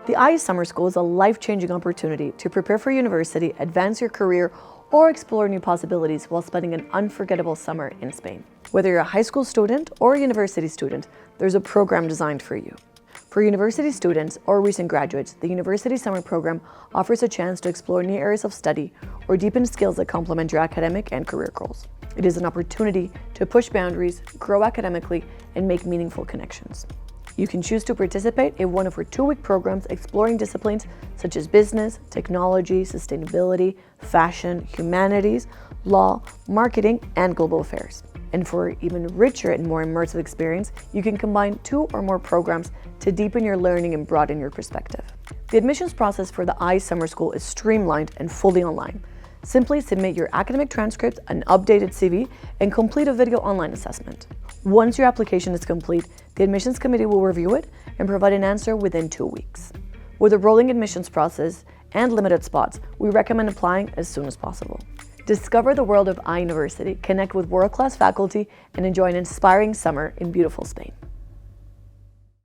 The IE Summer School is a life-changing opportunity to prepare for university, advance your career, or explore new possibilities while spending an unforgettable summer in Spain. Whether you're a high school student or a university student, there's a program designed for you. For university students or recent graduates, the University Summer Program offers a chance to explore new areas of study or deepen skills that complement your academic and career goals. It is an opportunity to push boundaries, grow academically, and make meaningful connections. You can choose to participate in one of our 2-week programs exploring disciplines such as business, technology, sustainability, fashion, humanities, law, marketing, and global affairs. And for an even richer and more immersive experience, you can combine 2 or more programs to deepen your learning and broaden your perspective. The admissions process for the IE Summer School is streamlined and fully online. Simply submit your academic transcript, an updated CV, and complete a video online assessment. Once your application is complete, the admissions committee will review it and provide an answer within 2 weeks. With a rolling admissions process and limited spots, we recommend applying as soon as possible. Discover the world of iUniversity, connect with world-class faculty, and enjoy an inspiring summer in beautiful Spain.